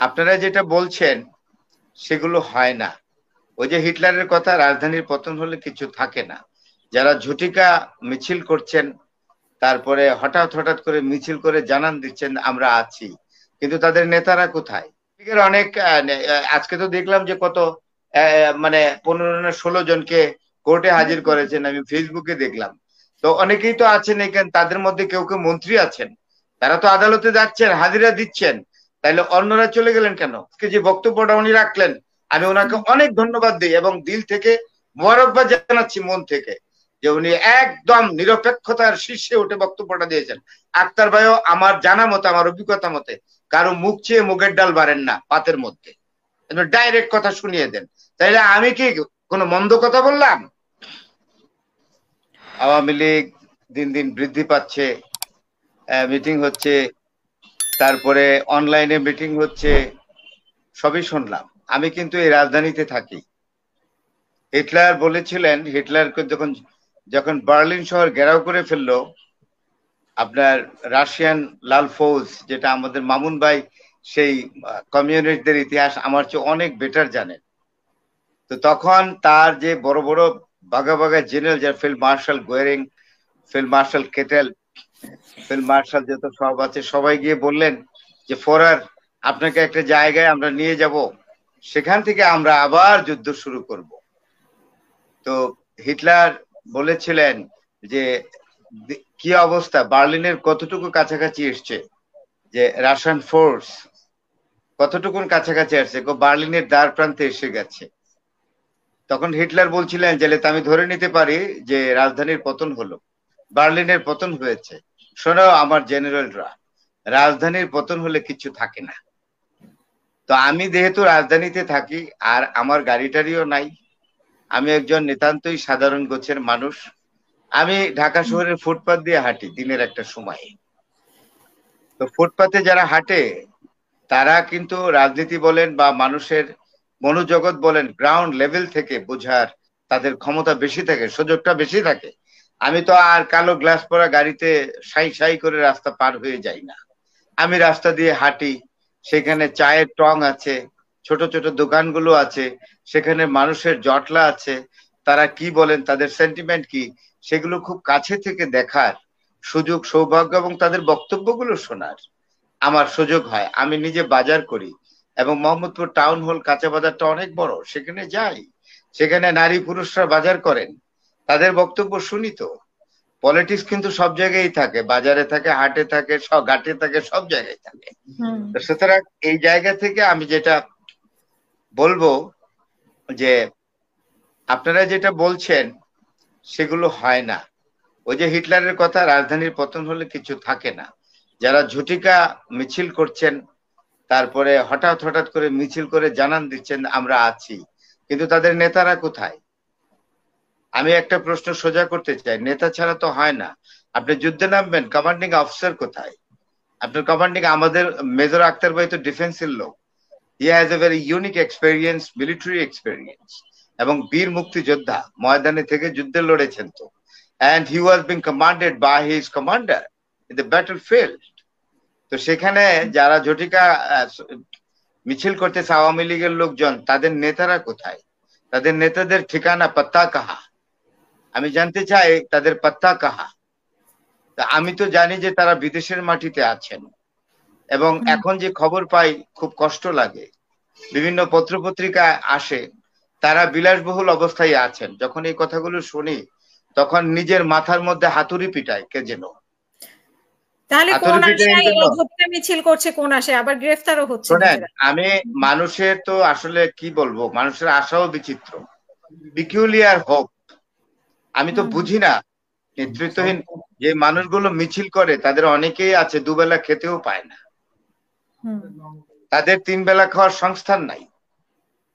আপনারা যেটা বলছেন সেগুলো হয় না। ওই যে হিটলারের কথা, রাজধানীর পতন হলে কিছু থাকে না। যারা ঝুটিকা মিছিল করছেন, তারপরে হঠাৎ হঠাৎ করে মিছিল করে জানান দিচ্ছেন আমরা আছি, কিন্তু তাদের নেতারা কোথায়? অনেক আজকে তো দেখলাম যে কত মানে 15 না 16 জনকে কোর্টে হাজির করেছেন, আমি ফেসবুকে দেখলাম। তো অনেকেই তো আছেন এখানে, তাদের মধ্যে কেউ কেউ মন্ত্রী আছেন, তারা তো আদালতে যাচ্ছেন, হাজিরা দিচ্ছেন। তাইলে অন্যরা চলে গেলেন কেন? যে বক্তব্যটা উনি রাখলেন, আমি ওনাকে অনেক ধন্যবাদ দিই এবং দিল থেকে মোবারকবাদ জানাচ্ছি, মন থেকে, যে উনি একদম নিরপেক্ষতার শীর্ষে উঠে বক্তব্যটা দিয়েছেন। আক্তার ভাইও আমার জানা মতে, আমার অভিজ্ঞতা মতে, কারো মুখ চেয়ে মুগের ডাল বাড়েন না পাতের মধ্যে, ডাইরেক্ট কথা শুনিয়ে দেন। তাইলে আমি কি কোনো মন্দ কথা বললাম? আওয়ামী লীগ দিন দিন বৃদ্ধি পাচ্ছে, মিটিং হচ্ছে, তারপরে অনলাইনে মিটিং হচ্ছে, সবই শুনলাম। আমি কিন্তু এই রাজধানীতে থাকি। হিটলার বলেছিলেন, হিটলার যখন যখন বার্লিন শহর ঘেরাও করে ফেললো আপনার রাশিয়ান লাল ফৌজ, যেটা আমাদের মামুন ভাই সেই কমিউনিস্টদের ইতিহাস আমার চেয়ে অনেক বেটার জানেন। তো তখন তার যে বড় বড় বাঘা বাঘা জেনারেল, যারা field marshal Goering, field marshal kettle, field marshal যত সব আছে, সবাই গিয়ে বললেন যে ফোরার, আপনাকে একটা জায়গায় আমরা নিয়ে যাব, সেখান থেকে আমরা আবার যুদ্ধ শুরু করব। তো হিটলার বলেছিলেন যে কি অবস্থা, বার্লিনের কতটুকু কাছাকাছি এসছে, যে রাশিয়ান ফোর্স কতটুকুন কাছাকাছি আসছে, বার্লিনের দ্বার প্রান্তে এসে গেছে। তখন হিটলার বলছিলেন যে আমি ধরে নিতে পারি যে রাজধানীর পতন হলো, বার্লিনের পতন হয়েছে। শোনো আমার জেনারেলরা, রাজধানীর পতন হলে কিছু থাকে না। তো আমি যেহেতু রাজধানীতে থাকি, আর আমার গাড়িটারিও নাই, আমি একজন নিতান্তই সাধারণ গোছের মানুষ। আমি ঢাকা শহরের ফুটপাত দিয়ে হাঁটি দিনের একটা সময়ে। তো ফুটপাতে যারা হাঁটে তারা কিন্তু রাজনীতি বলেন বা মানুষের মনোজগৎ বলেন, গ্রাউন্ড লেভেল থেকে বোঝার তাদের ক্ষমতা বেশি থাকে, সুযোগটা বেশি থাকে। আমি তো আর কালো গ্লাস পরা গাড়িতে সাই সাই করে রাস্তা পার হয়ে যাই না। আমি রাস্তা দিয়ে হাঁটি, সেখানে চায়ের টং আছে, ছোট ছোট দোকানগুলো আছে, সেখানে মানুষের জটলা আছে, তারা কি বলেন, তাদের সেন্টিমেন্ট কি, সেগুলো খুব কাছে থেকে দেখার সুযোগ, সৌভাগ্য এবং তাদের বক্তব্যগুলো শোনার আমার সুযোগ হয়। আমি নিজে বাজার করি এবং মোহাম্মদপুর টাউন হল কাঁচা বাজারটা অনেক বড়, সেখানে যাই, সেখানে নারী পুরুষরা বাজার করেন, তাদের বক্তব্য শুনি। তো পলিটিক্স কিন্তু সব জায়গায় থাকে, বাজারে থাকে, হাটে থাকে, সব ঘাটে থাকে, সব জায়গায় থাকে। তো সুতরাং এই জায়গা থেকে আমি যেটা বলবো, যে আপনারা যেটা বলছেন সেগুলো হয় না। ওই যে হিটলারের কথা, রাজধানীর পতন হলে কিছু থাকে না। যারা ঝুটিকা মিছিল করছেন, তারপরে হঠাৎ হঠাৎ করে মিছিল করে জানান দিচ্ছেন আমরা আছি, কিন্তু তাদের নেতারা কোথায়? আমি একটা প্রশ্ন সোজা করতে চাই, নেতা ছাড়া তো হয় না। আপনি যুদ্ধে নামবেন, কমান্ডিং অফিসার কোথায়? আপনার কমান্ডিং, আমাদের মেজর আক্তার ভাই তো ডিফেন্সের লোক, he has a very unique experience, military experience, এবং বীর মুক্তিযোদ্ধা, ময়দানে থেকে যুদ্ধে লড়েছেন তো, and he was being commanded by his commander in the battlefield. তো সেখানে যারা ঝটিকা মিছিল করতেছে আওয়ামী লীগের লোকজন, তাদের নেতারা কোথায়? তাদের নেতাদের ঠিকানা পাত্তা কাহা? আমি জানতে চাই তাদের পাত্তা কাহা। আমি তো জানি যে তারা বিদেশের মাটিতে আছেন, এবং এখন যে খবর পাই খুব কষ্ট লাগে। বিভিন্ন পত্রপত্রিকায় আসে তারা বিলাসবহুল অবস্থায় আছেন। যখন এই কথাগুলো শুনি তখন নিজের মাথার মধ্যে হাতুড়ি পিটায় কে যেন। তাহলে কোন আশায় ঝটিকা মিছিল করছে, কোন আশায় আবার গ্রেফতারও হচ্ছে নিজেরা? আমি মানুষের তো আসলে কি বলবো, মানুষের আশাও বিচিত্র, পিকুলিয়ার হোপ। আমি তো বুঝি না, নেতৃত্বহীন যে মানুষগুলো মিছিল করে তাদের অনেকেই আছে দুবেলা খেতেও পায় না, তাদের 3 বেলা খাওয়ার সংস্থান নাই,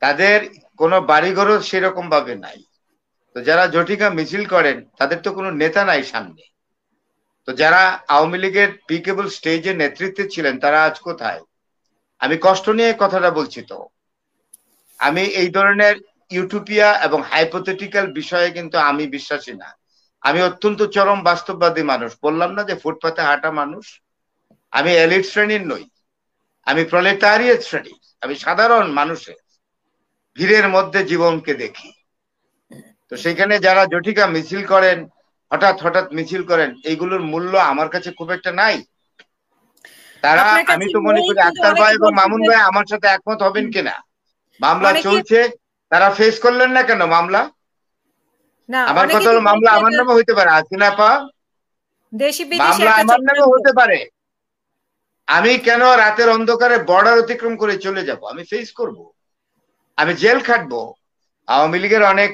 তাদের কোনো বাড়িঘরও সেরকম ভাবে নাই। তো যারা ঝটিকা মিছিল করেন তাদের তো কোনো নেতা নাই সামনে। তো যারা আওয়ামী লীগের পিকেবল স্টেজে নেতৃত্বে ছিলেন তারা আজ কোথায়? আমি কষ্ট নিয়ে কথাটা বলছি। তো আমি এই ধরনের ইউটোপিয়া এবং হাইপোথেটিক্যাল বিষয়ে কিন্তু আমি বিশ্বাসী না। আমি অত্যন্ত চরম বাস্তববাদী মানুষ। বললাম না যে ফুটপাতে হাঁটা মানুষ। আমি এলিট শ্রেণীর নই, আমি প্রলেতারিয়েট স্টাডি, আমি সাধারণ মানুষের ভিড়ের মধ্যে জীবনকে দেখি। তো সেখানে যারা জটিকা মিছিল করেন, হঠাৎ হঠাৎ মিছিল করেন, এইগুলোর মূল্য আমার কাছে খুব একটা নাই। তারা, আমি তো মনে করি আক্তার ভাই এবং মামুন ভাই আমার সাথে একমত হবেন কিনা। মামলা চলছে, তারা ফেস করলেন না কেন মামলা? আমার কথা হলো মামলা আমার নামে হইতে পারে, হাসিনা আপা, মামলা আমার নামে হতে পারে। আমি কেন রাতের অন্ধকারে বর্ডার অতিক্রম করে চলে যাব? আমি ফেস করব, আমি জেল খাটবো। আওয়ামী লীগের অনেক,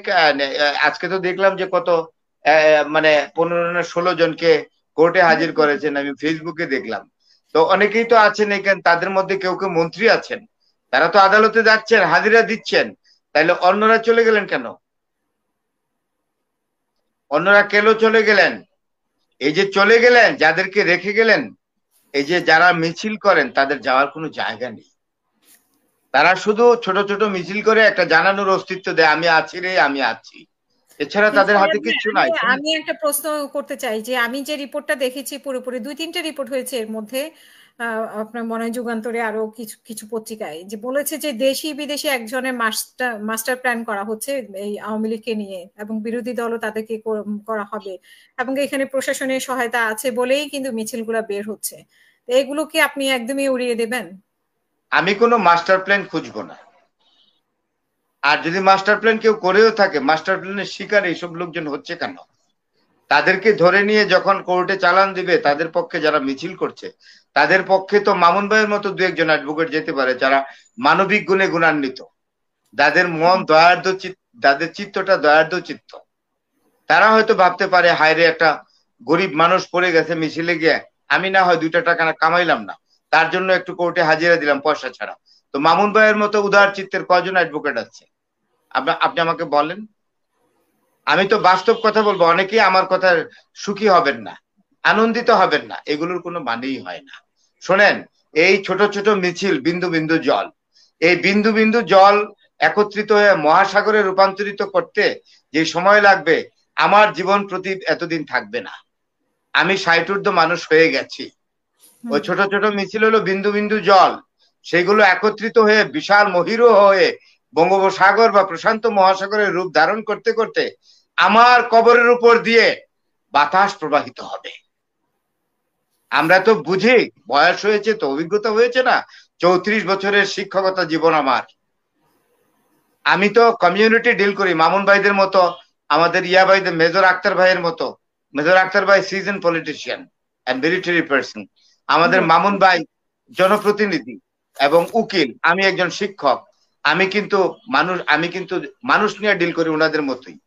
আজকে তো দেখলাম যে কত মানে 15 না 16 জনকে কোর্টে হাজির করেছেন, আমি ফেসবুকে দেখলাম। তো অনেকেই তো আছেন এখানে, তাদের মধ্যে কেউ কেউ মন্ত্রী আছেন, তারা তো আদালতে যাচ্ছেন, হাজিরা দিচ্ছেন। তাইলে অন্যরা চলে গেলেন কেন? অন্যরা কেন চলে গেলেন? এই যে চলে গেলেন, যাদেরকে রেখে গেলেন, এই যে যারা মিছিল করেন, তাদের যাওয়ার কোনো জায়গা নেই। তারা শুধু ছোট ছোট মিছিল করে একটা জানানোর অস্তিত্ব দেয়, আমি আছি রে, আমি আছি, এছাড়া তাদের হাতে কিচ্ছু নাই। আমি একটা প্রশ্ন করতে চাই যে আমি যে রিপোর্টটা দেখেছি, পুরোপুরি 2-3টে রিপোর্ট হয়েছে এর মধ্যে, আপনার মনে হয় যুগান্তরে, আরো কিছু কিছু পত্রিকায়, যে বলেছে যে দেশি বিদেশি একজনের মাস্টার প্ল্যান করা হচ্ছে এই আওয়ামী লীগকে নিয়ে, এবং বিরোধী দলও তাদেরকে করা হবে, এবং এখানে প্রশাসনের সহায়তা আছে বলেই কিন্তু মিছিলগুলো বের হচ্ছে। এগুলো কি আপনি একদমই উড়িয়ে দেবেন? আমি কোনো মাস্টার প্ল্যান খুঁজবো না। আর যদি মাস্টার প্ল্যান কেউ করেও থাকে, মাস্টার প্ল্যানের শিকার এইসব লোকজন হচ্ছে কেন? তাদেরকে ধরে নিয়ে যখন কোর্টে চালান দিবে, তাদের পক্ষে যারা মিছিল করছে, তাদের পক্ষে তো মামুন ভাইয়ের মতো 2-1 অ্যাডভোকেট যেতে পারে, যারা মানবিক গুণে গুণান্বিত, যাদের মন দয়ার্দ্র, যাদের চিত্তটা দয়ার্দ্র চিত্ত। তারা হয়তো ভাবতে পারে, হায়রে একটা গরিব মানুষ পড়ে গেছে মিছিলে গিয়ে, আমি না হয় 2টা টাকা কামাইলাম না, তার জন্য একটু কোর্টে হাজিরা দিলাম পয়সা ছাড়া। তো মামুন ভাইয়ের মতো উদার চিত্তের কয়জন অ্যাডভোকেট আছে আপনি আমাকে বলেন। আমি তো বাস্তব কথা বলবো, অনেকেই আমার কথা সুখী হবেন না, আনন্দিত হবেন না, এগুলোর কোনো মানেই হয় না। শোনেন, এই ছোট ছোট মিছিল বিন্দু বিন্দু জল, এই বিন্দু বিন্দু জল একত্রিত হয়ে মহাসাগরে রূপান্তরিত করতে যে সময় লাগবে, আমার জীবন প্রতি এতদিন থাকবে না। আমি 60 মানুষ হয়ে গেছি। ওই ছোট ছোট মিছিল হলো বিন্দু বিন্দু জল, সেগুলো একত্রিত হয়ে বিশাল মহিরু হয়ে বঙ্গোপসাগর বা প্রশান্ত মহাসাগরের রূপ ধারণ করতে করতে আমার কবরের উপর দিয়ে বাতাস প্রবাহিত হবে। আমরা তো বুঝি, বয়স হয়েছে তো, অভিজ্ঞতা হয়েছে না, 34 বছরের শিক্ষকতা জীবন আমার। আমি তো কমিউনিটি ডিল করি, মামুন ভাইদের মতো, আমাদের ইয়া ভাইদের, মেজর আক্তার ভাইয়ের মতো। মেজর আক্তার ভাই season politician and military person, আমাদের মামুন ভাই জনপ্রতিনিধি এবং উকিল, আমি একজন শিক্ষক। আমি কিন্তু মানুষ নিয়ে ডিল করি ওনাদের মতোই।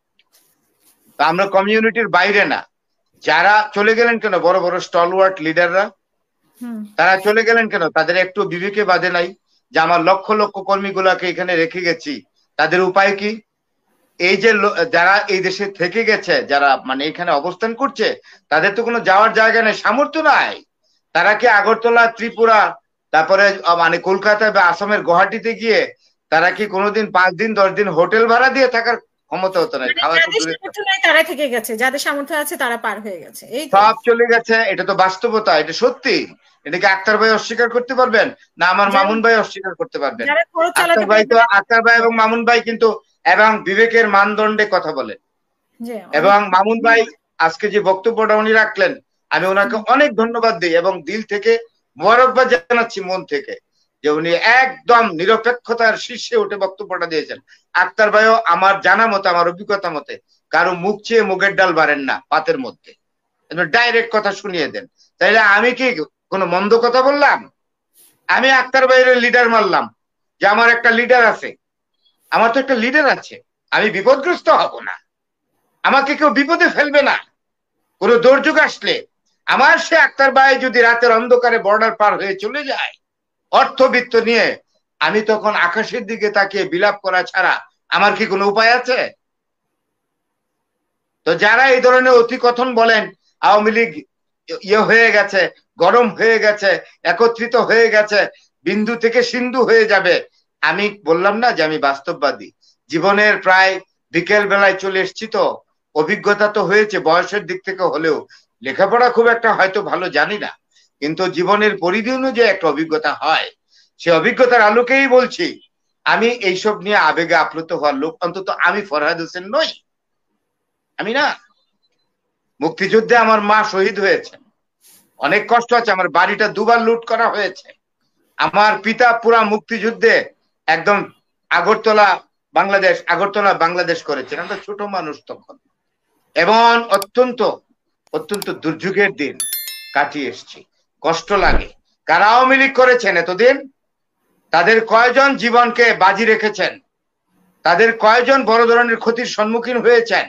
তো আমরা কমিউনিটির বাইরে না। যারা চলে গেলেন কেন, বড় বড় স্টলওয়ার্ট লিডাররা, তারা চলে গেলেন কেন? তাদের একটু বিবেকে বাধে নাই যে আমার লক্ষ লক্ষ কর্মীগুলাকে এখানে রেখে গেছি, তাদের উপায় কি? এই যে যারা এই দেশে থেকে গেছে, যারা মানে এখানে অবস্থান করছে, তাদের তো কোনো যাওয়ার জায়গা নেই, সামর্থ্য নাই। তারা কি আগরতলা, ত্রিপুরা, তারপরে মানে কলকাতা বা আসামের গুয়াহাটিতে গিয়ে তারা কি কোনোদিন 5 দিন 10 দিন হোটেল ভাড়া দিয়ে থাকার ক্ষমতা হতো না? তারা থেকে গেছে, যাদের সামর্থ্য আছে তারা পার হয়ে গেছে, সব চলে গেছে। এটা তো বাস্তবতা, এটা সত্যি। এটাকে আক্তার ভাই অস্বীকার করতে পারবেন না? আমার মামুন ভাই অস্বীকার করতে পারবেন? আক্তার ভাই এবং মামুন ভাই কিন্তু এবং বিবেকের মানদণ্ডে কথা বলেন। এবং মামুন ভাই আজকে যে বক্তব্যটা উনি রাখলেন, আমি ওনাকে অনেক ধন্যবাদ দিই এবং দিল থেকে মোবারকবাদ জানাচ্ছি, মন থেকে, যে উনি একদম নিরপেক্ষতার শীর্ষে উঠে বক্তব্যটা দিয়েছেন। আক্তার ভাইও আমার জানা মতে, আমার অভিজ্ঞতা মতে, কারো মুখ চেয়ে মুগের ডাল বাড়েন না পাতের মধ্যে, ডাইরেক্ট কথা শুনিয়ে দেন। তাইলে আমি কি কোনো মন্দ কথা বললাম? আমি আক্তার ভাইয়ের লিডার মারলাম যে আমার একটা লিডার আছে, আমার তো একটা লিডার আছে, আমি বিপদগ্রস্ত হব না, আমাকে কেউ বিপদে ফেলবে না। কোনো দুর্যোগ আসলে আমার সে আক্তার ভাই যদি রাতের অন্ধকারে বর্ডার পার হয়ে চলে যায় অর্থবিত্ত নিয়ে, আমি তখন আকাশের দিকে তাকিয়ে বিলাপ করা ছাড়া আমার কি কোনো উপায় আছে? তো যারা এই ধরনের অতিকথন বলেন, আওয়ামী লীগ ইয়ে হয়ে গেছে, গরম হয়ে গেছে, একত্রিত হয়ে গেছে, বিন্দু থেকে সিন্ধু হয়ে যাবে, আমি বললাম না যে আমি বাস্তববাদী। জীবনের প্রায় বিকেল বেলায় চলে এসছি, তো অভিজ্ঞতা তো হয়েছে বয়সের দিক থেকে হলেও, লেখাপড়া খুব একটা হয়তো ভালো জানি না, কিন্তু জীবনের পরিধি অনুযায়ী একটা অভিজ্ঞতা হয় সে অভিজ্ঞতার আলোকেই বলছি, আমি এইসব নিয়ে আবেগে আপ্লুত হওয়ার লোক অন্তত আমি ফরহাদ হোসেন নই, আমি না। মুক্তিযুদ্ধে আমার মা শহীদ হয়েছে, অনেক কষ্ট আছে, আমার বাড়িটা দুবার লুট করা হয়েছে, আমার পিতা পুরা মুক্তিযুদ্ধে একদম আগরতলা বাংলাদেশ করেছেন। আমরা ছোট মানুষ তখন, এবং অত্যন্ত অত্যন্ত দুর্যোগের দিন কাটিয়ে এসছি, কষ্ট লাগে। কারা আওয়ামী লীগ করেছেন এতদিন, তাদের কয়জন জীবনকে বাজি রেখেছেন, তাদের কয়জন বড় ধরনের ক্ষতির সম্মুখীন হয়েছেন,